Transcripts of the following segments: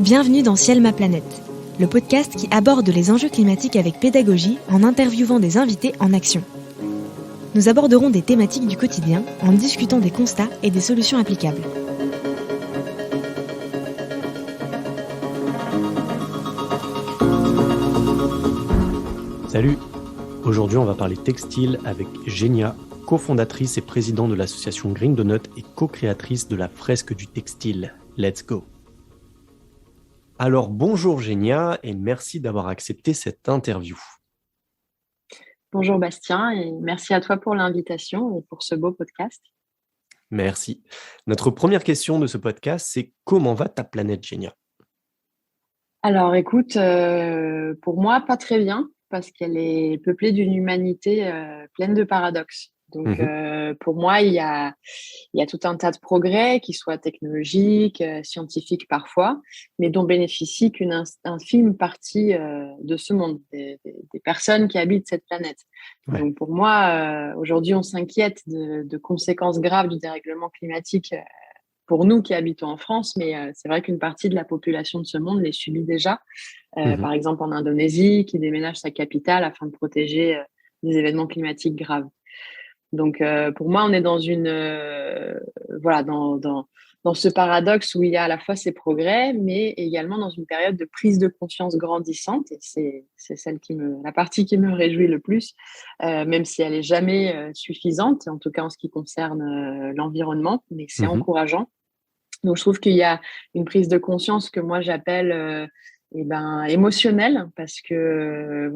Bienvenue dans Ciel ma planète, le podcast qui aborde les enjeux climatiques avec pédagogie en interviewant des invités en action. Nous aborderons des thématiques du quotidien en discutant des constats et des solutions applicables. Salut! Aujourd'hui, on va parler textile avec Genia, cofondatrice et présidente de l'association Green Donut et co-créatrice de la fresque du textile. Let's go! Alors, bonjour Genia et merci d'avoir accepté cette interview. Bonjour Bastien et merci à toi pour l'invitation et pour ce beau podcast. Merci. Notre première question de ce podcast, c'est comment va ta planète Genia? Alors écoute, pour moi, pas très bien parce qu'elle est peuplée d'une humanité pleine de paradoxes. Donc pour moi, il y a tout un tas de progrès, qui soient technologiques, scientifiques parfois, mais dont bénéficie qu'une infime partie de ce monde, des personnes qui habitent cette planète. Ouais. Donc pour moi, aujourd'hui, on s'inquiète de conséquences graves du dérèglement climatique pour nous qui habitons en France, mais c'est vrai qu'une partie de la population de ce monde les subit déjà. Par exemple, en Indonésie, qui déménage sa capitale afin de protéger des événements climatiques graves. Donc, pour moi, on est dans dans ce paradoxe où il y a à la fois ces progrès, mais également dans une période de prise de conscience grandissante. Et c'est la partie qui me réjouit le plus, même si elle est jamais suffisante, en tout cas en ce qui concerne l'environnement, mais c'est encourageant. Donc, je trouve qu'il y a une prise de conscience que moi j'appelle émotionnelle, parce que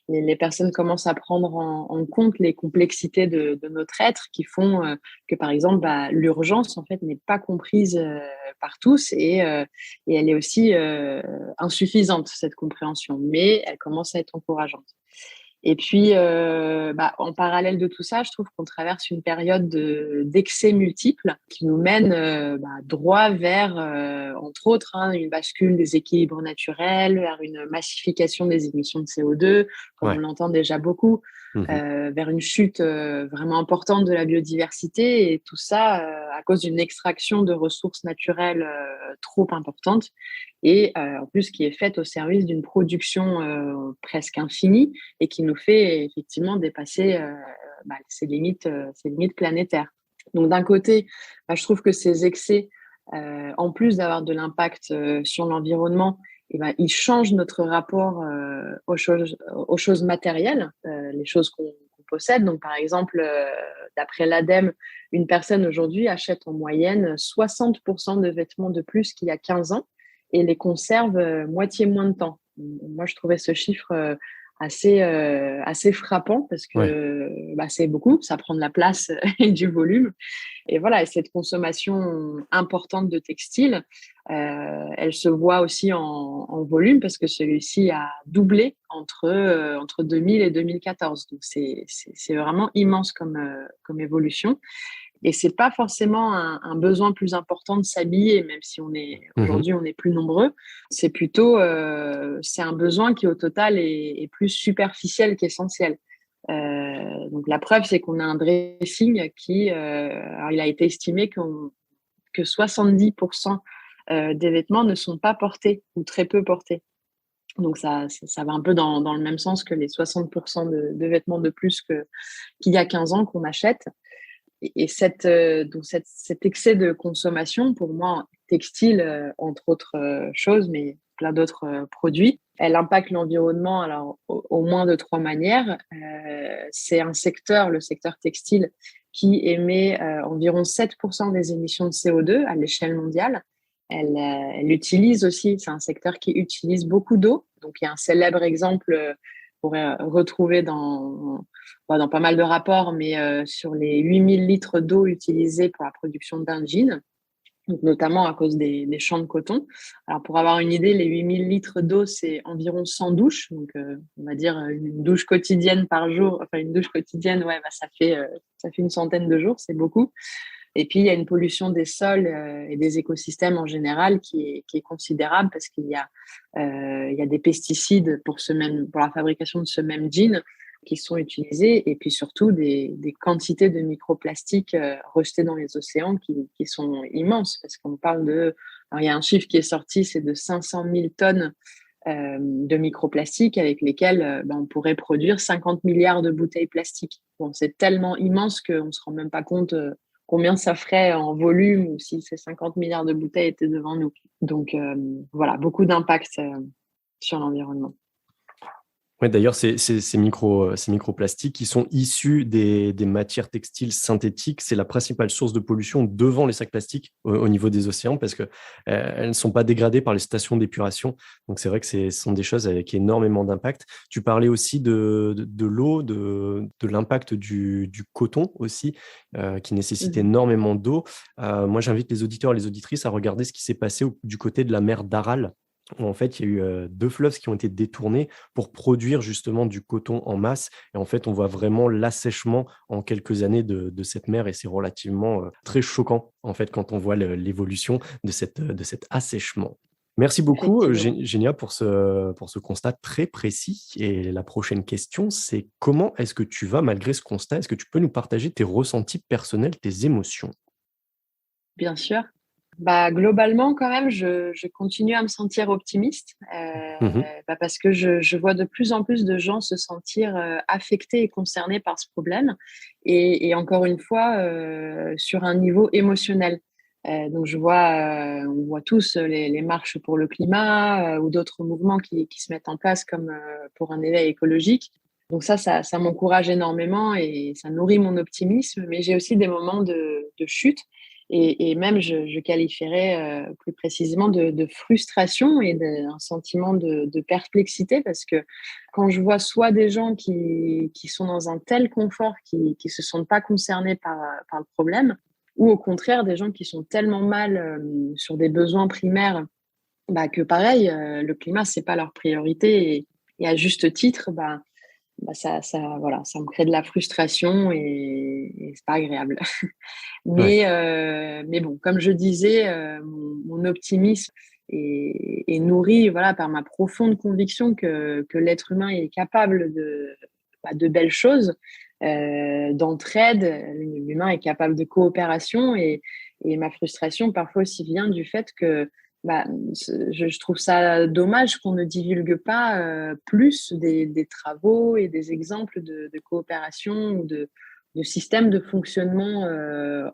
les personnes commencent à prendre en compte les complexités de notre être, qui font que par exemple l'urgence en fait n'est pas comprise par tous et elle est aussi insuffisante, cette compréhension, mais elle commence à être encourageante. Et puis, en parallèle de tout ça, je trouve qu'on traverse une période d'excès multiples qui nous mène droit vers, entre autres, une bascule des équilibres naturels, vers une massification des émissions de CO2, comme on l'entend déjà beaucoup, vers une chute vraiment importante de la biodiversité, et tout ça à cause d'une extraction de ressources naturelles trop importante, et en plus qui est faite au service d'une production presque infinie et qui nous fait effectivement dépasser ces limites planétaires. Donc d'un côté, je trouve que ces excès, en plus d'avoir de l'impact sur l'environnement, ils changent notre rapport aux choses matérielles, les choses qu'on possède. Donc par exemple, d'après l'ADEME, une personne aujourd'hui achète en moyenne 60% de vêtements de plus qu'il y a 15 ans et les conserve moitié moins de temps. Moi, je trouvais ce chiffre assez frappant, parce que c'est beaucoup, ça prend de la place et du volume. Et voilà, et cette consommation importante de textiles, elle se voit aussi en volume, parce que celui-ci a doublé entre 2000 et 2014. Donc, c'est vraiment immense comme évolution. Et c'est pas forcément un besoin plus important de s'habiller, même si aujourd'hui on est plus nombreux. C'est plutôt c'est un besoin qui au total est plus superficiel qu'essentiel. Donc la preuve, c'est qu'on a un dressing qui, alors il a été estimé que 70% des vêtements ne sont pas portés ou très peu portés. Donc ça va un peu dans le même sens que les 60% de vêtements de plus qu'il y a 15 ans qu'on achète. Et cet excès de consommation, pour moi, textile, entre autres choses, mais plein d'autres produits, elle impacte l'environnement alors au moins de 3 manières. C'est un secteur, le secteur textile, qui émet environ 7% des émissions de CO2 à l'échelle mondiale. Elle utilise aussi, c'est un secteur qui utilise beaucoup d'eau. Donc, il y a un célèbre exemple pourrait retrouver dans pas mal de rapports, mais sur les 8000 litres d'eau utilisés pour la production d'un jean, donc notamment à cause des champs de coton. Alors, pour avoir une idée, les 8000 litres d'eau, c'est environ 100 douches. Donc, on va dire une douche quotidienne par jour. Enfin, une douche quotidienne, ça fait une centaine de jours, c'est beaucoup. Et puis, il y a une pollution des sols et des écosystèmes en général qui est considérable, parce qu'il y a des pesticides pour la fabrication de ce même jean qui sont utilisés, et puis surtout des quantités de microplastiques rejetés dans les océans qui sont immenses, parce qu'on parle de Alors, il y a un chiffre qui est sorti, c'est de 500 000 tonnes de microplastiques avec lesquels on pourrait produire 50 milliards de bouteilles plastiques. Bon, c'est tellement immense qu'on ne se rend même pas compte combien ça ferait en volume ou si ces 50 milliards de bouteilles étaient devant nous. Donc voilà, beaucoup d'impact sur l'environnement. Ouais, d'ailleurs, ces microplastiques qui sont issus des matières textiles synthétiques, c'est la principale source de pollution devant les sacs plastiques au niveau des océans parce que elles ne sont pas dégradées par les stations d'épuration. Donc, c'est vrai que ce sont des choses avec énormément d'impact. Tu parlais aussi de l'eau, de l'impact du coton aussi, qui nécessite énormément d'eau. Moi, j'invite les auditeurs et les auditrices à regarder ce qui s'est passé du côté de la mer d'Aral, où en fait, il y a eu 2 fleuves qui ont été détournés pour produire justement du coton en masse. Et en fait, on voit vraiment l'assèchement en quelques années de cette mer et c'est relativement très choquant en fait quand on voit l'évolution de cet assèchement. Merci beaucoup, Génia, pour ce constat très précis. Et la prochaine question, c'est comment est-ce que tu vas malgré ce constat? Est-ce que tu peux nous partager tes ressentis personnels, tes émotions? Bien sûr. Globalement, quand même, je continue à me sentir optimiste Mmh. parce que je vois de plus en plus de gens se sentir affectés et concernés par ce problème. Et encore une fois, sur un niveau émotionnel. Donc, on voit tous les marches pour le climat ou d'autres mouvements qui se mettent en place comme pour un éveil écologique. Donc ça m'encourage énormément et ça nourrit mon optimisme. Mais j'ai aussi des moments de chute et même je qualifierais plus précisément de frustration et d'un sentiment de perplexité parce que quand je vois soit des gens qui sont dans un tel confort, qui se sentent pas concernés par le problème, ou au contraire des gens qui sont tellement mal sur des besoins primaires que pareil, le climat, c'est pas leur priorité et à juste titre, voilà, ça me crée de la frustration et c'est pas agréable. Ouais. Mais bon, comme je disais, mon optimisme est nourri voilà, par ma profonde conviction que l'être humain est capable de belles choses, d'entraide. L'humain est capable de coopération et ma frustration parfois aussi vient du fait que bah, je trouve ça dommage qu'on ne divulgue pas plus des travaux et des exemples de coopération ou de systèmes de fonctionnement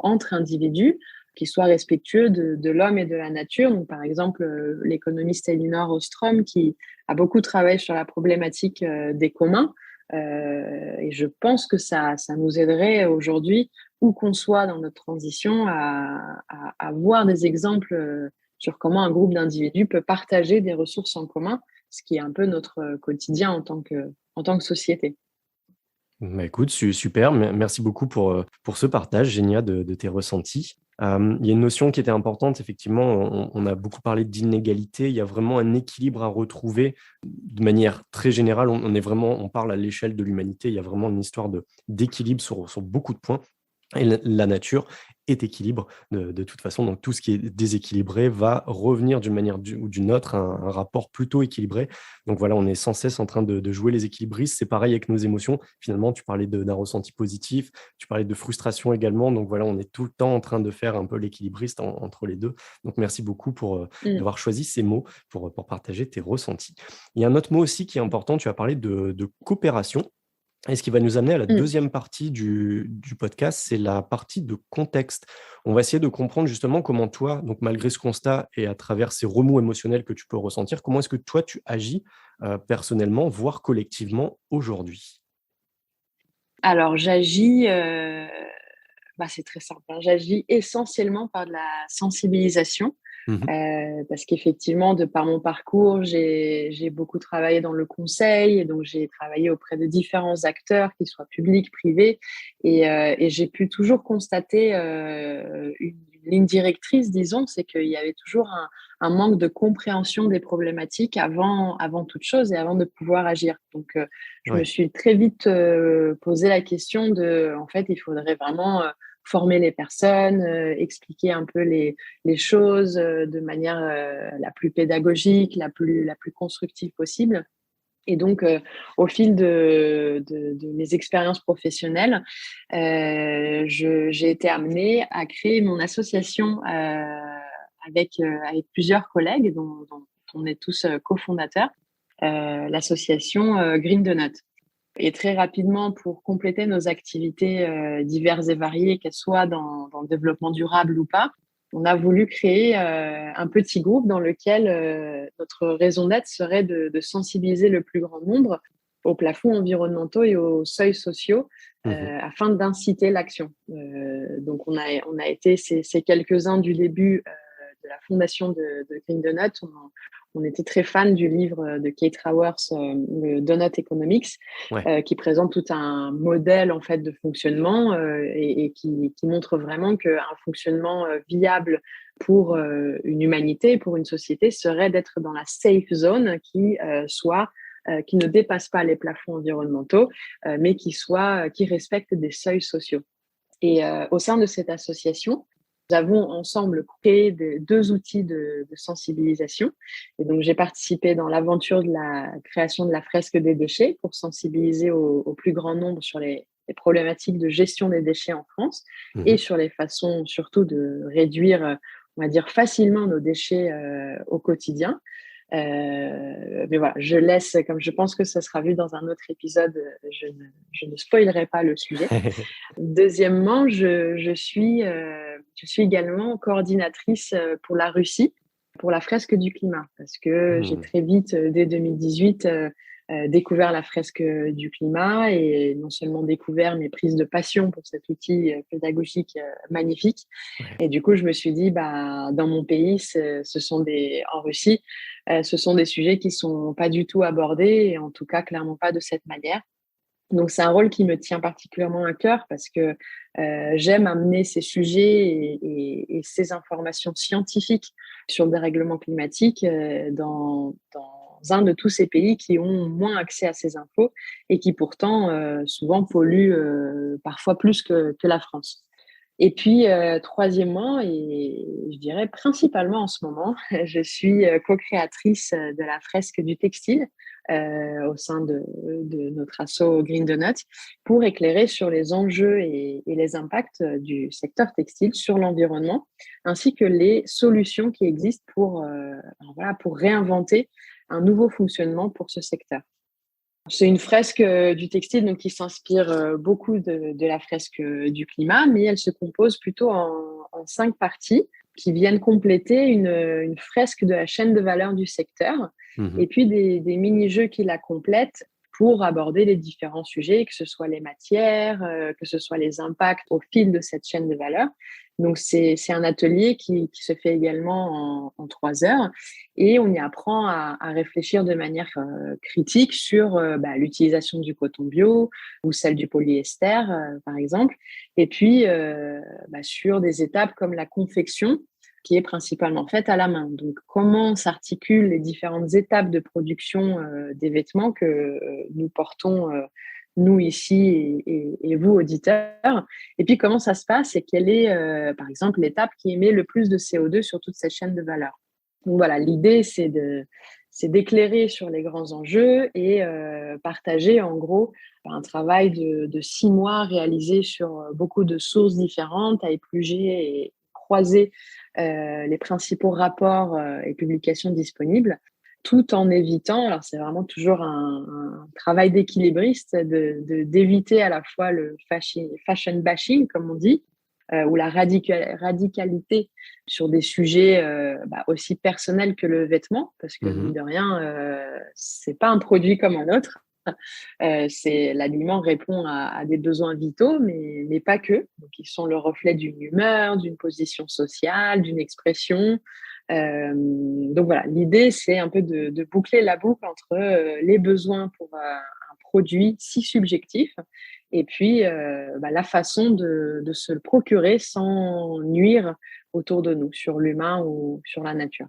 entre individus qui soient respectueux de l'homme et de la nature. Donc, par exemple, l'économiste Elinor Ostrom qui a beaucoup travaillé sur la problématique des communs. Et je pense que ça nous aiderait aujourd'hui, où qu'on soit dans notre transition, à voir des exemples sur comment un groupe d'individus peut partager des ressources en commun, ce qui est un peu notre quotidien en tant que société. Bah, écoute, super, merci beaucoup pour ce partage, Génia, de tes ressentis. Il y a une notion qui était importante, effectivement, on a beaucoup parlé d'inégalité, il y a vraiment un équilibre à retrouver de manière très générale, on parle à l'échelle de l'humanité, il y a vraiment une histoire d'équilibre sur beaucoup de points. Et la nature est équilibre de toute façon, donc tout ce qui est déséquilibré va revenir d'une manière ou d'une autre à un rapport plutôt équilibré. Donc voilà, on est sans cesse en train de jouer les équilibristes. C'est pareil avec nos émotions. Finalement, tu parlais d'un ressenti positif, tu parlais de frustration également. Donc voilà, on est tout le temps en train de faire un peu l'équilibriste entre les deux. Donc merci beaucoup pour d'avoir choisi ces mots pour partager tes ressentis. Il y a un autre mot aussi qui est important, tu as parlé de coopération. Et ce qui va nous amener à la deuxième partie du podcast, c'est la partie de contexte. On va essayer de comprendre justement comment toi, donc malgré ce constat et à travers ces remous émotionnels que tu peux ressentir, comment est-ce que toi tu agis personnellement, voire collectivement aujourd'hui? Alors, c'est très simple, hein. J'agis essentiellement par de la sensibilisation. Mmh. Parce qu'effectivement, de par mon parcours, j'ai beaucoup travaillé dans le conseil et donc j'ai travaillé auprès de différents acteurs, qu'ils soient publics, privés et j'ai pu toujours constater une ligne directrice, disons, c'est qu'il y avait toujours un manque de compréhension des problématiques avant toute chose et avant de pouvoir agir. Donc, je me Ouais. suis très vite posé la question en fait, il faudrait vraiment former les personnes, expliquer un peu les choses de manière la plus pédagogique, la plus constructive possible. Et donc, au fil de mes expériences professionnelles, j'ai été amenée à créer mon association avec plusieurs collègues dont on est tous cofondateurs, l'association Green Donut. Et très rapidement, pour compléter nos activités diverses et variées, qu'elles soient dans le développement durable ou pas, on a voulu créer un petit groupe dans lequel notre raison d'être serait de sensibiliser le plus grand nombre aux plafonds environnementaux et aux seuils sociaux afin d'inciter l'action. Donc, on a été ces quelques-uns du début de la fondation de Green Donut. On était très fan du livre de Kate Raworth, le Donut Economics, qui présente tout un modèle en fait de fonctionnement et qui montre vraiment qu'un fonctionnement viable pour une humanité, pour une société, serait d'être dans la safe zone qui ne dépasse pas les plafonds environnementaux, mais qui respecte des seuils sociaux. Et au sein de cette association, nous avons ensemble créé deux outils de sensibilisation. Et donc, j'ai participé dans l'aventure de la création de la fresque des déchets pour sensibiliser au plus grand nombre sur les problématiques de gestion des déchets en France et sur les façons surtout de réduire, on va dire, facilement nos déchets au quotidien. Mais voilà, je laisse, comme je pense que ça sera vu dans un autre épisode, je ne spoilerai pas le sujet. Deuxièmement, je suis également coordinatrice pour la Russie, pour la fresque du climat, parce que j'ai très vite, dès 2018, découvert la fresque du climat et non seulement découvert, mais prise de passion pour cet outil pédagogique magnifique. Ouais. Et du coup, je me suis dit, dans mon pays, en Russie, ce sont des sujets qui sont pas du tout abordés et en tout cas, clairement pas de cette manière. Donc, c'est un rôle qui me tient particulièrement à cœur parce que j'aime amener ces sujets et ces informations scientifiques sur le dérèglement climatique dans un de tous ces pays qui ont moins accès à ces infos et qui pourtant souvent polluent parfois plus que la France. Et puis, troisièmement, et je dirais principalement en ce moment, je suis co-créatrice de la fresque du textile au sein de notre asso Green Donut pour éclairer sur les enjeux et les impacts du secteur textile sur l'environnement, ainsi que les solutions qui existent pour réinventer un nouveau fonctionnement pour ce secteur. C'est une fresque du textile donc, qui s'inspire beaucoup de la fresque du climat, mais elle se compose plutôt en 5 parties qui viennent compléter une fresque de la chaîne de valeur du secteur et puis des mini-jeux qui la complètent pour aborder les différents sujets, que ce soit les matières, que ce soit les impacts au fil de cette chaîne de valeur. Donc, c'est un atelier qui se fait également en 3 heures et on y apprend à réfléchir de manière critique sur l'utilisation du coton bio ou celle du polyester, par exemple, et puis sur des étapes comme la confection qui est principalement faite à la main. Donc, comment s'articulent les différentes étapes de production des vêtements que nous portons nous ici et vous, auditeurs. Et puis, comment ça se passe et quelle est, par exemple, l'étape qui émet le plus de CO2 sur toute cette chaîne de valeur. Donc, voilà, l'idée, c'est d'éclairer sur les grands enjeux et partager, en gros, un travail de 6 mois réalisé sur beaucoup de sources différentes, à éplucher et croiser les principaux rapports et publications disponibles, tout en évitant, alors c'est vraiment toujours un travail d'équilibriste, d'éviter à la fois le fashion bashing, comme on dit, ou la radicalité sur des sujets aussi personnels que le vêtement, parce que mine de rien, c'est pas un produit comme un autre. L'aliment répond à des besoins vitaux, mais pas que. Donc, ils sont le reflet d'une humeur, d'une position sociale, d'une expression. Donc voilà, l'idée, c'est un peu de boucler la boucle entre les besoins pour un produit si subjectif et puis la façon de se le procurer sans nuire autour de nous, sur l'humain ou sur la nature.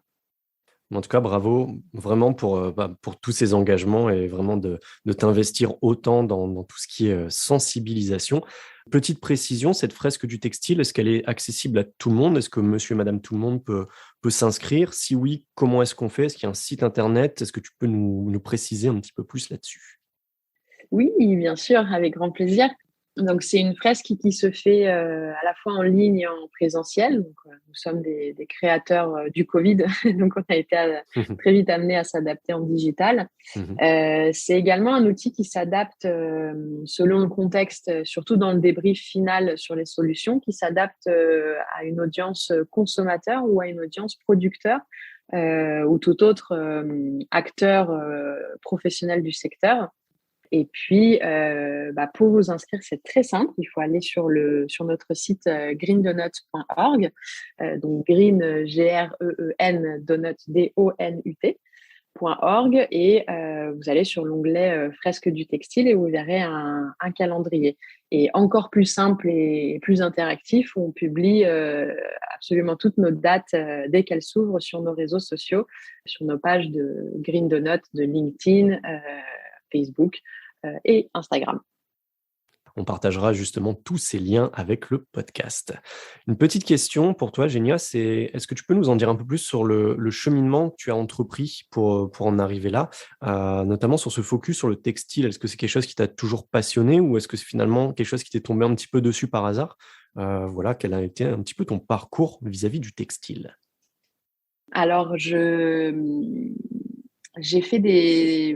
En tout cas, bravo vraiment pour tous ces engagements et vraiment de t'investir autant dans tout ce qui est sensibilisation. Petite précision, cette fresque du textile, est-ce qu'elle est accessible à tout le monde? Est-ce que monsieur et madame tout le monde peut s'inscrire? Si oui, comment est-ce qu'on fait? Est-ce qu'il y a un site internet? Est-ce que tu peux nous préciser un petit peu plus là-dessus? Oui, bien sûr, avec grand plaisir. Donc, c'est une fresque qui se fait à la fois en ligne et en présentiel. Donc, nous sommes des créateurs du Covid, donc on a été très vite amenés à s'adapter en digital. C'est également un outil qui s'adapte selon le contexte, surtout dans le débrief final sur les solutions, qui s'adapte à une audience consommateur ou à une audience producteur ou tout autre acteur professionnel du secteur. Et puis, pour vous inscrire, c'est très simple. Il faut aller sur notre site greendonut.org. Donc, green, G-R-E-E-N, donut, D-O-N-U-T.org. Et vous allez sur l'onglet fresque du textile et vous verrez un calendrier. Et encore plus simple et plus interactif, où on publie absolument toutes nos dates dès qu'elles s'ouvrent sur nos réseaux sociaux, sur nos pages de Green Donut, de LinkedIn, Facebook et Instagram. On partagera justement tous ces liens avec le podcast. Une petite question pour toi, Génia, c'est est-ce que tu peux nous en dire un peu plus sur le cheminement que tu as entrepris pour en arriver là, notamment sur ce focus sur le textile? Est-ce que c'est quelque chose qui t'a toujours passionné ou est-ce que c'est finalement quelque chose qui t'est tombé un petit peu dessus par hasard? Voilà, quel a été un petit peu ton parcours vis-à-vis du textile? Alors, j'ai fait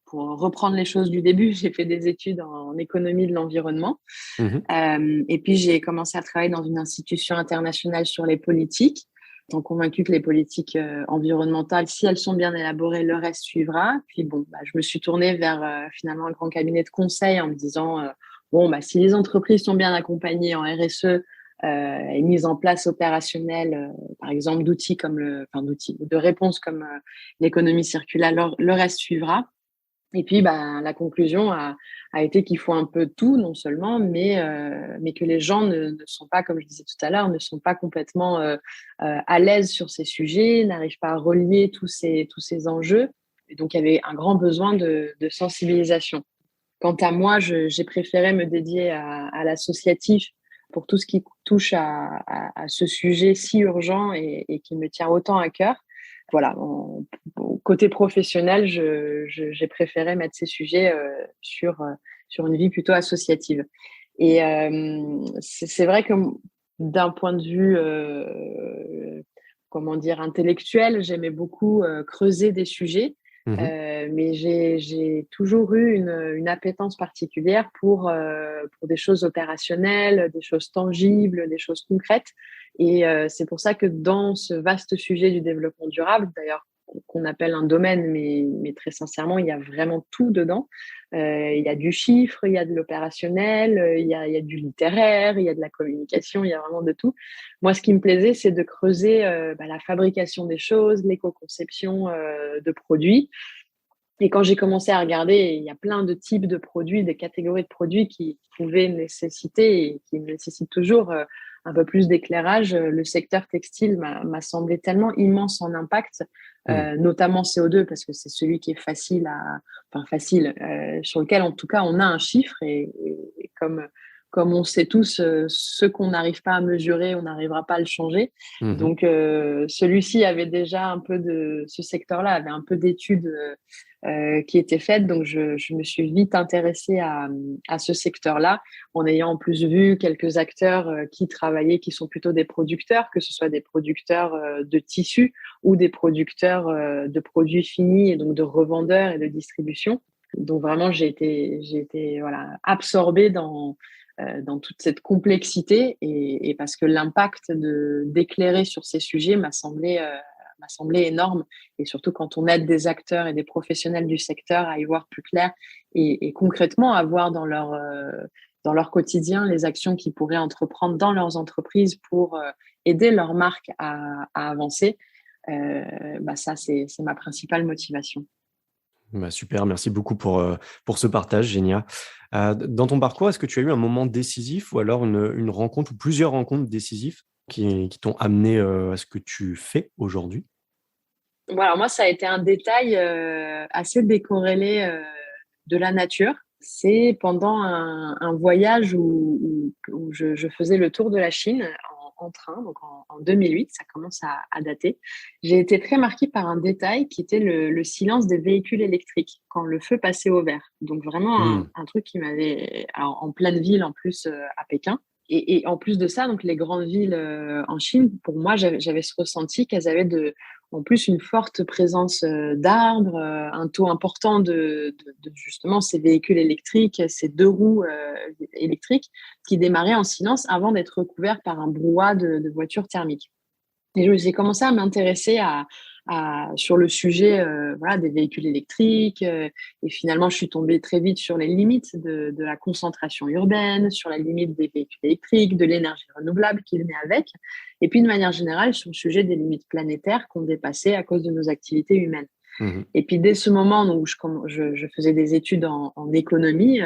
pour reprendre les choses du début, j'ai fait des études en économie de l'environnement. Et puis, j'ai commencé à travailler dans une institution internationale sur les politiques, étant convaincue que les politiques environnementales, si elles sont bien élaborées, le reste suivra. Puis, je me suis tournée vers finalement un grand cabinet de conseil en me disant, si les entreprises sont bien accompagnées en RSE, et mise en place opérationnelle, par exemple, de réponses comme l'économie circulaire, le reste suivra. Et puis, la conclusion a été qu'il faut un peu de tout, non seulement, mais que les gens ne sont pas, comme je disais tout à l'heure, ne sont pas complètement à l'aise sur ces sujets, n'arrivent pas à relier tous ces enjeux. Et donc, il y avait un grand besoin de sensibilisation. Quant à moi, j'ai préféré me dédier à l'associatif pour tout ce qui touche à ce sujet si urgent et qui me tient autant à cœur. Voilà, côté professionnel, j'ai préféré mettre ces sujets sur une vie plutôt associative. Et c'est vrai que d'un point de vue intellectuel, j'aimais beaucoup creuser des sujets. Mais j'ai toujours eu une appétence particulière pour des choses opérationnelles, des choses tangibles, des choses concrètes. Et c'est pour ça que dans ce vaste sujet du développement durable, d'ailleurs qu'on appelle un domaine, mais très sincèrement, il y a vraiment tout dedans. Il y a du chiffre, il y a de l'opérationnel, il y a du littéraire, il y a de la communication, il y a vraiment de tout. Moi, ce qui me plaisait, c'est de creuser la fabrication des choses, l'éco-conception de produits. Et quand j'ai commencé à regarder, il y a plein de types de produits, des catégories de produits qui pouvaient nécessiter et qui nécessitent toujours un peu plus d'éclairage. Le secteur textile m'a semblé tellement immense en impact, notamment CO2, parce que c'est celui qui est facile, sur lequel en tout cas on a un chiffre et comme on sait tous, ce qu'on n'arrive pas à mesurer, on n'arrivera pas à le changer. Donc, celui-ci avait déjà ce secteur-là avait un peu d'études qui étaient faites. Donc, je me suis vite intéressée à ce secteur-là, en ayant en plus vu quelques acteurs qui travaillaient, qui sont plutôt des producteurs, que ce soit des producteurs de tissus ou des producteurs de produits finis, et donc de revendeurs et de distribution. Donc, vraiment, j'ai été absorbée dans toute cette complexité et parce que l'impact d'éclairer sur ces sujets m'a semblé énorme, et surtout quand on aide des acteurs et des professionnels du secteur à y voir plus clair et concrètement à voir dans leur quotidien les actions qu'ils pourraient entreprendre dans leurs entreprises pour aider leur marque à avancer. Ça, c'est ma principale motivation. Super, merci beaucoup pour ce partage, Génia. Dans ton parcours, est-ce que tu as eu un moment décisif ou alors une rencontre ou plusieurs rencontres décisives qui t'ont amené à ce que tu fais aujourd'hui? Voilà, moi, ça a été un détail assez décorrélé de la nature. C'est pendant un voyage où je faisais le tour de la Chine en train, donc en 2008, ça commence à dater. J'ai été très marquée par un détail qui était le silence des véhicules électriques quand le feu passait au vert. Donc vraiment Hmm. un truc qui m'avait, alors en pleine ville en plus à Pékin. Et en plus de ça, donc les grandes villes en Chine, pour moi, j'avais ce ressenti qu'elles avaient en plus une forte présence d'arbres, un taux important de justement ces véhicules électriques, ces deux roues électriques qui démarraient en silence avant d'être recouverts par un brouhaha de voitures thermiques. Et j'ai commencé à m'intéresser sur le sujet voilà, des véhicules électriques. Et finalement, je suis tombée très vite sur les limites de la concentration urbaine, sur la limite des véhicules électriques, de l'énergie renouvelable qui venait avec. Et puis, de manière générale, sur le sujet des limites planétaires qu'on dépassait à cause de nos activités humaines. Mhm. Et puis, dès ce moment où je faisais des études en économie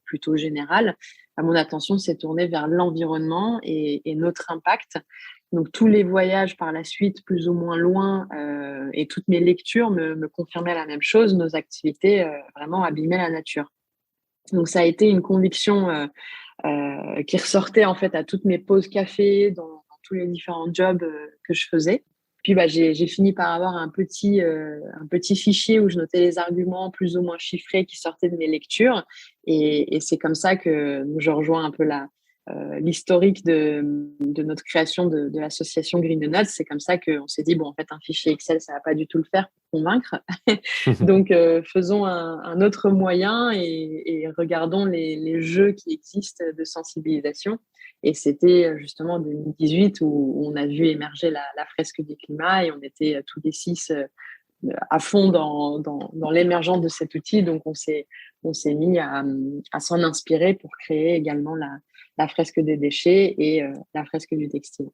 plutôt générale, mon attention s'est tournée vers l'environnement et notre impact. Donc, tous les voyages par la suite, plus ou moins loin, et toutes mes lectures me confirmaient la même chose. Nos activités vraiment abîmaient la nature. Donc, ça a été une conviction qui ressortait en fait à toutes mes pauses café, dans tous les différents jobs que je faisais. Puis, j'ai fini par avoir un petit fichier où je notais les arguments plus ou moins chiffrés qui sortaient de mes lectures. Et c'est comme ça que je rejoins un peu l'historique de notre création de l'association Green Donuts. C'est comme ça qu'on s'est dit, bon, en fait, un fichier Excel, ça va pas du tout le faire pour convaincre. Donc, faisons un autre moyen et regardons les jeux qui existent de sensibilisation. Et c'était justement en 2018 où on a vu émerger la fresque du climat et on était tous les 6 à fond dans l'émergence de cet outil. Donc, on s'est mis à s'en inspirer pour créer également la fresque des déchets et la fresque du textile.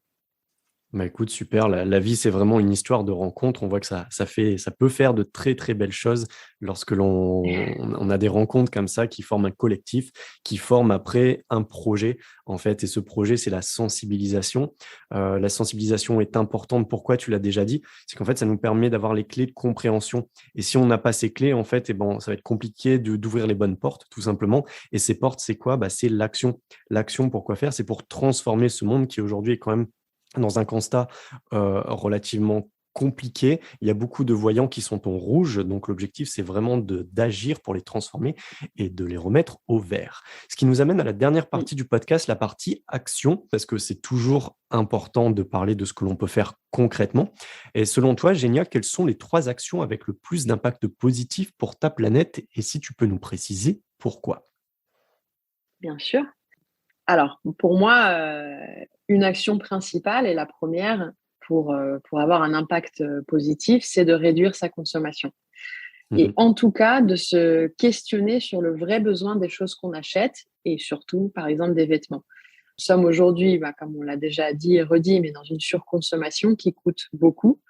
Bah écoute, super. La vie, c'est vraiment une histoire de rencontre. On voit que ça peut faire de très, très belles choses lorsque on a des rencontres comme ça qui forment un collectif, qui forment après un projet, en fait. Et ce projet, c'est la sensibilisation. La sensibilisation est importante. Pourquoi? Tu l'as déjà dit. C'est qu'en fait, ça nous permet d'avoir les clés de compréhension. Et si on n'a pas ces clés, en fait, ça va être compliqué d'ouvrir les bonnes portes, tout simplement. Et ces portes, c'est quoi? C'est l'action. L'action, pourquoi faire? C'est pour transformer ce monde qui aujourd'hui est quand même dans un constat relativement compliqué. Il y a beaucoup de voyants qui sont en rouge, donc l'objectif, c'est vraiment d'agir pour les transformer et de les remettre au vert. Ce qui nous amène à la dernière partie du podcast, la partie action, parce que c'est toujours important de parler de ce que l'on peut faire concrètement. Et selon toi, Génia, quelles sont les 3 actions avec le plus d'impact positif pour ta planète? Et si tu peux nous préciser pourquoi? Bien sûr. Alors, pour moi, une action principale et la première pour avoir un impact positif, c'est de réduire sa consommation. Et Mmh. en tout cas, de se questionner sur le vrai besoin des choses qu'on achète et surtout, par exemple, des vêtements. Nous sommes aujourd'hui, comme on l'a déjà dit et redit, mais dans une surconsommation qui coûte beaucoup.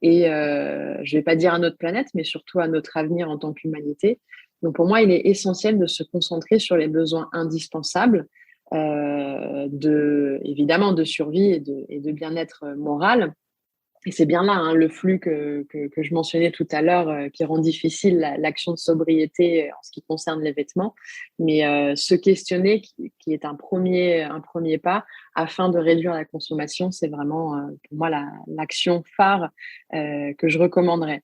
Et je ne vais pas dire à notre planète, mais surtout à notre avenir en tant qu'humanité. Donc pour moi, il est essentiel de se concentrer sur les besoins indispensables, évidemment de survie et de bien-être moral. Et c'est bien là le flux que je mentionnais tout à l'heure qui rend difficile l'action de sobriété en ce qui concerne les vêtements. Mais se questionner qui est un premier pas afin de réduire la consommation, c'est vraiment pour moi l'action phare que je recommanderais.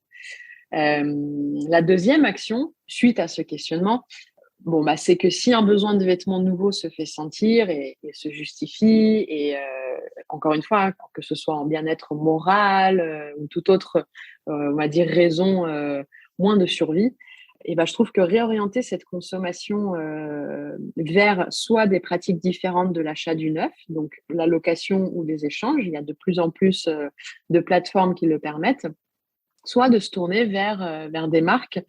La deuxième action, suite à ce questionnement, c'est que si un besoin de vêtements nouveaux se fait sentir et se justifie, et encore une fois, que ce soit en bien-être moral ou toute autre, on va dire, raison moins de survie, et je trouve que réorienter cette consommation vers soit des pratiques différentes de l'achat du neuf, donc la location ou des échanges, il y a de plus en plus de plateformes qui le permettent, soit de se tourner vers des marques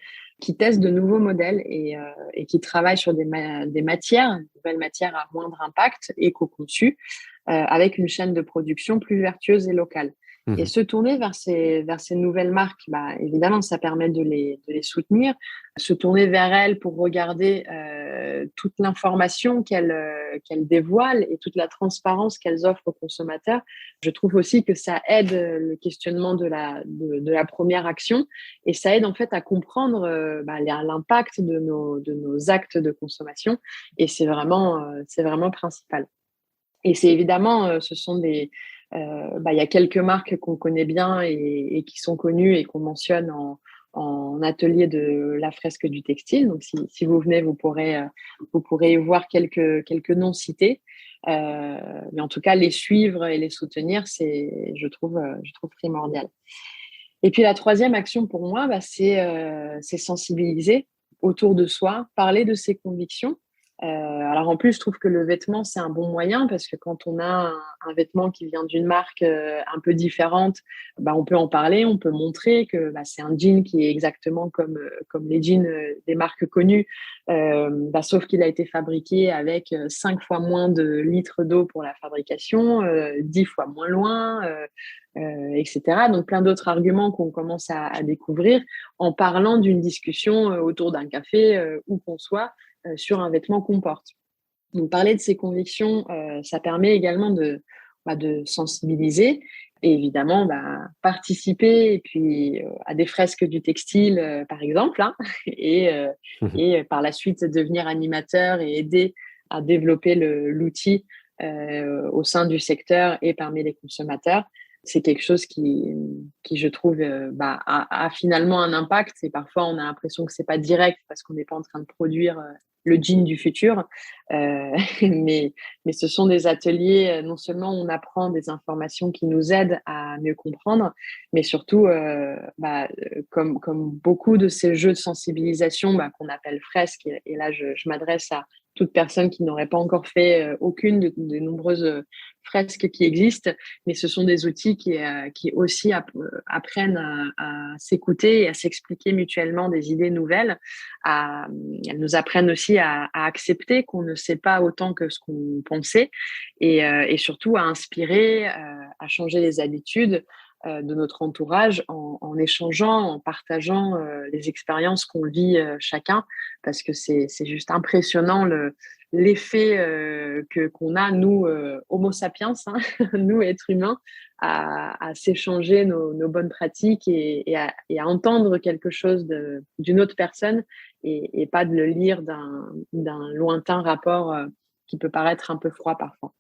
qui testent de nouveaux modèles et qui travaillent sur des nouvelles matières à moindre impact, éco-conçues, avec une chaîne de production plus vertueuse et locale. Et Mmh. se tourner vers ces nouvelles marques, évidemment, ça permet de les soutenir. Se tourner vers elles pour regarder toute l'information qu'elles dévoilent et toute la transparence qu'elles offrent aux consommateurs. Je trouve aussi que ça aide le questionnement de la première action et ça aide en fait à comprendre l'impact de nos actes de consommation. Et c'est vraiment principal. Et c'est évidemment, ce sont il y a quelques marques qu'on connaît bien et qui sont connues et qu'on mentionne en atelier de la fresque du textile. Donc, si vous venez, vous pourrez y voir quelques noms cités. Mais en tout cas, les suivre et les soutenir, je trouve primordial. Et puis, la troisième action pour moi, c'est sensibiliser autour de soi, parler de ses convictions. Alors en plus, je trouve que le vêtement, c'est un bon moyen parce que quand on a un vêtement qui vient d'une marque un peu différente, on peut en parler, on peut montrer que c'est un jean qui est exactement comme les jeans des marques connues, sauf qu'il a été fabriqué avec 5 fois moins de litres d'eau pour la fabrication, 10 fois moins loin, etc. Donc plein d'autres arguments qu'on commence à découvrir en parlant d'une discussion autour d'un café où qu'on soit, sur un vêtement qu'on porte. Donc, parler de ses convictions, ça permet également de sensibiliser et évidemment participer et puis, à des fresques du textile, par exemple, hein, et par la suite devenir animateur et aider à développer l'outil au sein du secteur et parmi les consommateurs. C'est quelque chose qui je trouve, a finalement un impact et parfois on a l'impression que c'est pas direct parce qu'on n'est pas en train de produire le jean du futur. Mais ce sont des ateliers, non seulement on apprend des informations qui nous aident à mieux comprendre, mais surtout, comme beaucoup de ces jeux de sensibilisation qu'on appelle fresques, et là je m'adresse à toute personne qui n'aurait pas encore fait aucune des nombreuses fresques qui existent, mais ce sont des outils qui aussi apprennent à s'écouter et à s'expliquer mutuellement des idées nouvelles. Elles nous apprennent aussi à accepter qu'on ne sait pas autant que ce qu'on pensait et surtout à inspirer, à changer les habitudes de notre entourage en échangeant, en partageant les expériences qu'on vit chacun, parce que c'est juste impressionnant l'effet qu'on a, nous, Homo sapiens, hein, nous, êtres humains, à s'échanger nos bonnes pratiques et à entendre quelque chose d'une autre personne et pas de le lire d'un lointain rapport qui peut paraître un peu froid parfois.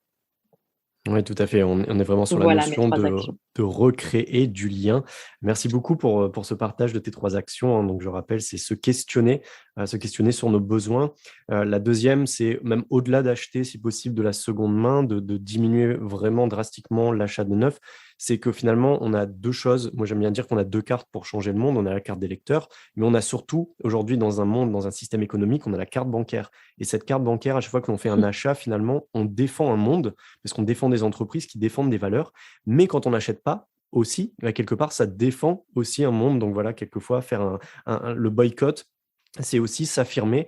Oui, tout à fait. On est vraiment sur la Voilà mes notion 3 actions. de recréer du lien. Merci beaucoup pour ce partage de tes 3 actions, hein. Donc je rappelle, c'est se questionner sur nos besoins. La deuxième, c'est même au-delà d'acheter, si possible, de la seconde main, de diminuer vraiment drastiquement l'achat de neuf. C'est que finalement, on a 2 choses. Moi, j'aime bien dire qu'on a 2 cartes pour changer le monde. On a la carte des lecteurs, mais on a surtout, aujourd'hui, dans un monde, dans un système économique, on a la carte bancaire. Et cette carte bancaire, à chaque fois que l'on fait un achat, finalement, on défend un monde parce qu'on défend des entreprises qui défendent des valeurs. Mais quand on n'achète pas, aussi, quelque part, ça défend aussi un monde. Donc voilà, quelquefois, faire le boycott, c'est aussi s'affirmer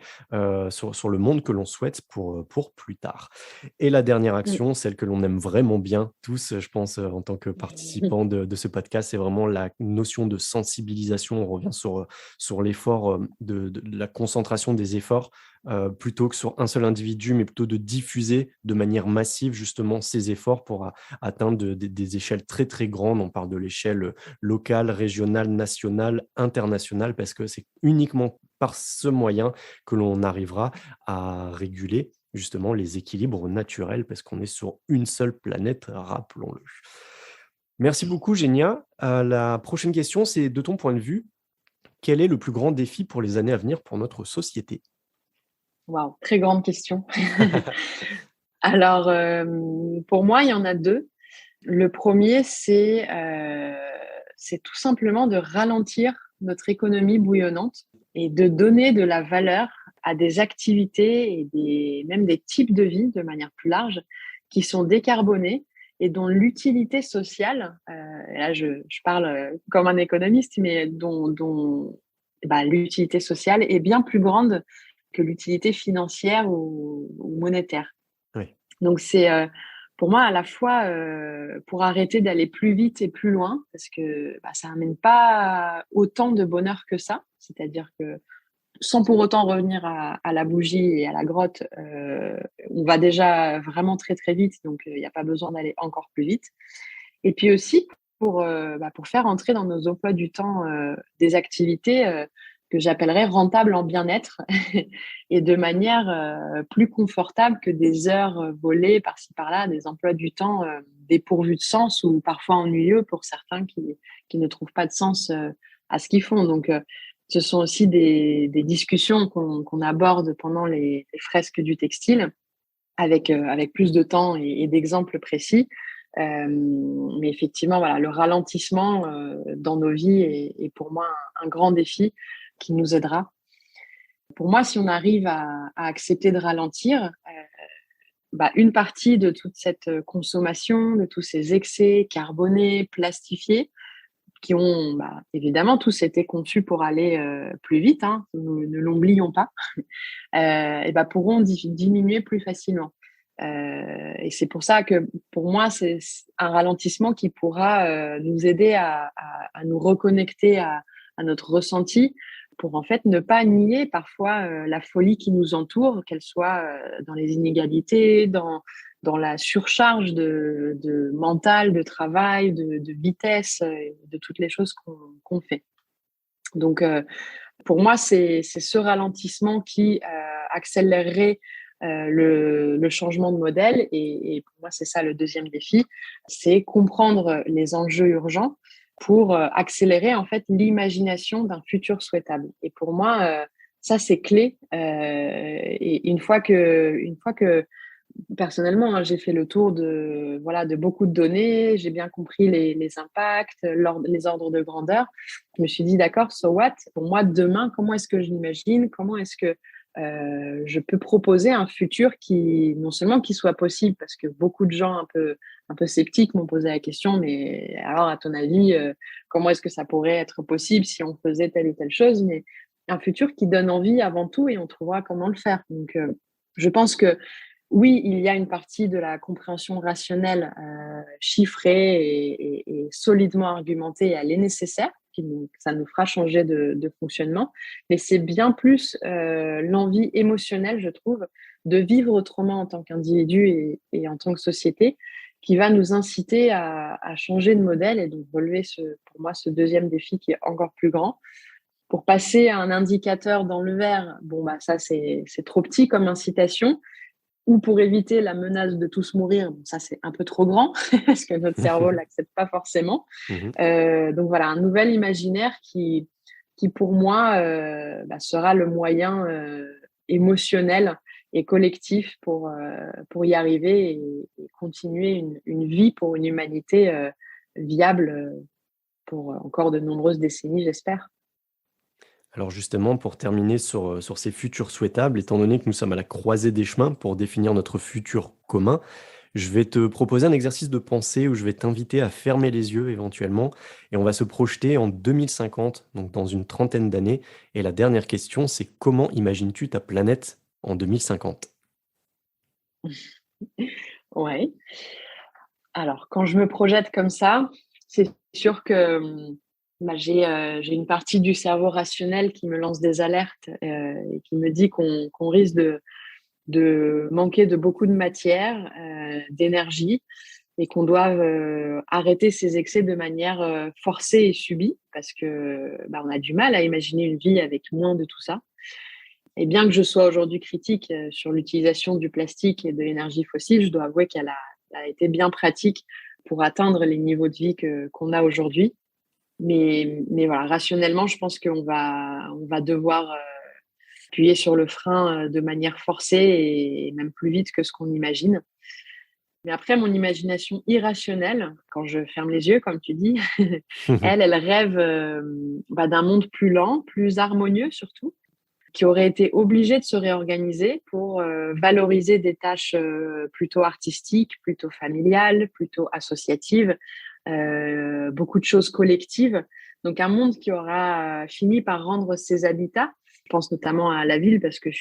sur le monde que l'on souhaite pour plus tard. Et la dernière Mmh. action, celle que l'on aime vraiment bien tous, je pense, en tant que participants de ce podcast, c'est vraiment la notion de sensibilisation. On revient sur l'effort, de la concentration des efforts, plutôt que sur un seul individu, mais plutôt de diffuser de manière massive justement ces efforts pour atteindre des échelles très, très grandes. On parle de l'échelle locale, régionale, nationale, internationale, parce que c'est uniquement par ce moyen que l'on arrivera à réguler justement les équilibres naturels, parce qu'on est sur une seule planète, rappelons-le. Merci beaucoup, Génia. La prochaine question, c'est de ton point de vue, quel est le plus grand défi pour les années à venir pour notre société? Waouh, très grande question. Alors, pour moi, il y en a 2. Le premier, c'est tout simplement de ralentir notre économie bouillonnante et de donner de la valeur à des activités et même des types de vie, de manière plus large, qui sont décarbonés et dont l'utilité sociale, et là je parle, comme un économiste, mais dont l'utilité sociale est bien plus grande que l'utilité financière ou monétaire. Oui. Donc c'est, pour moi à la fois, pour arrêter d'aller plus vite et plus loin parce que, ça amène pas autant de bonheur que ça. C'est-à-dire que sans pour autant revenir à la bougie et à la grotte, on va déjà vraiment très, très vite donc il y a pas besoin d'aller encore plus vite. Et puis aussi pour faire entrer dans nos emplois du temps, des activités, que j'appellerais rentable en bien-être et de manière plus confortable que des heures volées par-ci par-là, des emplois du temps dépourvus de sens ou parfois ennuyeux pour certains qui ne trouvent pas de sens à ce qu'ils font. Donc, ce sont aussi des discussions qu'on aborde pendant les fresques du textile avec plus de temps et d'exemples précis. Mais effectivement, voilà, le ralentissement dans nos vies est pour moi un grand défi qui nous aidera. Pour moi, si on arrive à accepter de ralentir, une partie de toute cette consommation, de tous ces excès carbonés, plastifiés, qui ont évidemment tous été conçus pour aller plus vite, hein, nous ne l'oublions pas, pourront diminuer plus facilement. Et c'est pour ça que pour moi, c'est un ralentissement qui pourra nous aider à nous reconnecter à notre ressenti pour en fait ne pas nier parfois la folie qui nous entoure, qu'elle soit dans les inégalités, dans la surcharge de mental, de travail, de vitesse, de toutes les choses qu'on fait. Donc, pour moi, c'est ce ralentissement qui accélérerait le changement de modèle. Et pour moi, c'est ça le deuxième défi, c'est comprendre les enjeux urgents pour accélérer en fait l'imagination d'un futur souhaitable. Et pour moi, ça c'est clé. Et une fois que personnellement, hein, j'ai fait le tour de beaucoup de données, j'ai bien compris les impacts, les ordres de grandeur. Je me suis dit, d'accord, so what? Pour moi, demain, comment est-ce que je l'imagine? Comment est-ce que je peux proposer un futur qui, non seulement qui soit possible, parce que beaucoup de gens un peu sceptiques m'ont posé la question, mais alors, à ton avis, comment est-ce que ça pourrait être possible si on faisait telle ou telle chose? Mais un futur qui donne envie avant tout et on trouvera comment le faire. Donc, je pense que oui, il y a une partie de la compréhension rationnelle chiffrée et solidement argumentée, et elle est nécessaire, ça nous fera changer de fonctionnement, mais c'est bien plus l'envie émotionnelle, je trouve, de vivre autrement en tant qu'individu et en tant que société, qui va nous inciter à changer de modèle et donc relever pour moi ce deuxième défi qui est encore plus grand. Pour passer à un indicateur dans le vert, ça c'est trop petit comme incitation. Ou pour éviter la menace de tous mourir, ça c'est un peu trop grand parce que notre cerveau ne l'accepte pas forcément. Donc voilà, un nouvel imaginaire qui pour moi sera le moyen émotionnel et collectif pour y arriver et continuer une vie pour une humanité viable pour encore de nombreuses décennies, j'espère. Alors justement, pour terminer sur ces futurs souhaitables, étant donné que nous sommes à la croisée des chemins pour définir notre futur commun, je vais te proposer un exercice de pensée où je vais t'inviter à fermer les yeux éventuellement et on va se projeter en 2050, donc dans une trentaine d'années. Et la dernière question, c'est comment imagines-tu ta planète en 2050? Ouais. Alors, quand je me projette comme ça, c'est sûr que j'ai une partie du cerveau rationnel qui me lance des alertes et qui me dit qu'on risque de manquer de beaucoup de matière, d'énergie, et qu'on doit arrêter ces excès de manière forcée et subie, parce que on a du mal à imaginer une vie avec moins de tout ça. Et bien que je sois aujourd'hui critique sur l'utilisation du plastique et de l'énergie fossile, je dois avouer qu'elle a été bien pratique pour atteindre les niveaux de vie qu'on a aujourd'hui. Mais voilà, rationnellement, je pense qu'on va devoir appuyer sur le frein de manière forcée et même plus vite que ce qu'on imagine. Mais après, mon imagination irrationnelle, quand je ferme les yeux, comme tu dis, elle rêve d'un monde plus lent, plus harmonieux surtout, qui aurait été obligé de se réorganiser pour valoriser des tâches plutôt artistiques, plutôt familiales, plutôt associatives, beaucoup de choses collectives. Donc un monde qui aura fini par rendre ses habitats, je pense notamment à la ville parce que je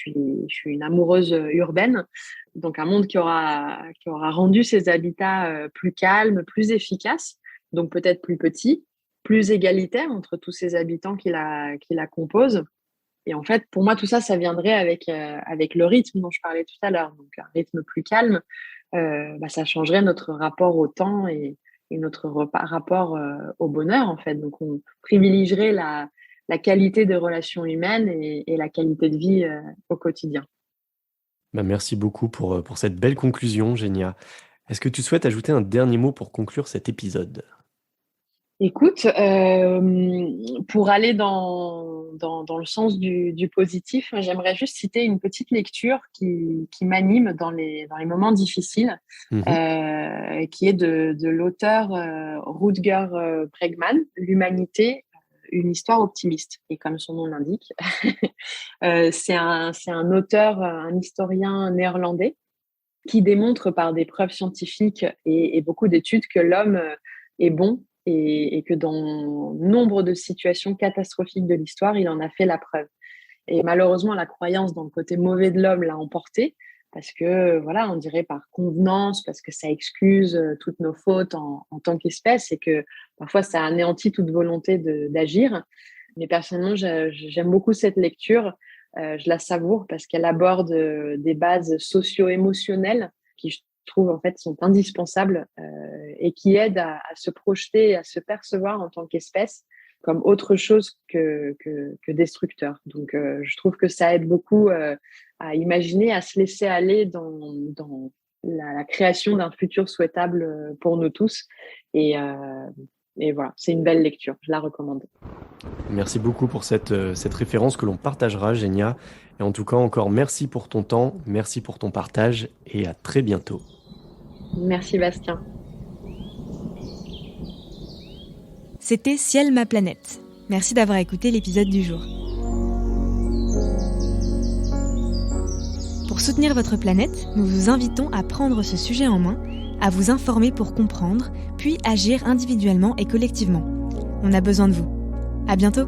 suis une amoureuse urbaine, donc un monde qui aura rendu ses habitats plus calmes, plus efficaces, donc peut-être plus petits, plus égalitaires entre tous ces habitants qui la composent. Et en fait, pour moi, tout ça, ça viendrait avec le rythme dont je parlais tout à l'heure. Donc, un rythme plus calme, ça changerait notre rapport au temps et notre rapport au bonheur, en fait. Donc, on privilégierait la la qualité des relations humaines et la qualité de vie au quotidien. Merci beaucoup pour cette belle conclusion, Génia. Est-ce que tu souhaites ajouter un dernier mot pour conclure cet épisode? Écoute, pour aller dans le sens du positif, j'aimerais juste citer une petite lecture qui m'anime dans les moments difficiles, Mhm. qui est de l'auteur Rutger Bregman, L'humanité, une histoire optimiste. Et comme son nom l'indique, c'est un auteur, un historien néerlandais qui démontre par des preuves scientifiques et beaucoup d'études que l'homme est bon et que dans nombre de situations catastrophiques de l'histoire, il en a fait la preuve. Et malheureusement, la croyance dans le côté mauvais de l'homme l'a emporté parce que, voilà, on dirait par convenance, parce que ça excuse toutes nos fautes en tant qu'espèce et que parfois ça anéantit toute volonté d'agir. Mais personnellement, j'aime beaucoup cette lecture. Je la savoure parce qu'elle aborde des bases socio-émotionnelles qui, je trouve, en fait, sont indispensables et qui aident à se projeter et à se percevoir en tant qu'espèce comme autre chose que destructeur. Donc, je trouve que ça aide beaucoup à imaginer, à se laisser aller dans la création d'un futur souhaitable pour nous tous. Et voilà, c'est une belle lecture, je la recommande. Merci beaucoup pour cette référence que l'on partagera, Génia. Et en tout cas, encore merci pour ton temps, merci pour ton partage et à très bientôt. Merci Bastien. C'était Ciel ma planète. Merci d'avoir écouté l'épisode du jour. Pour soutenir votre planète, nous vous invitons à prendre ce sujet en main, à vous informer pour comprendre, puis agir individuellement et collectivement. On a besoin de vous. À bientôt!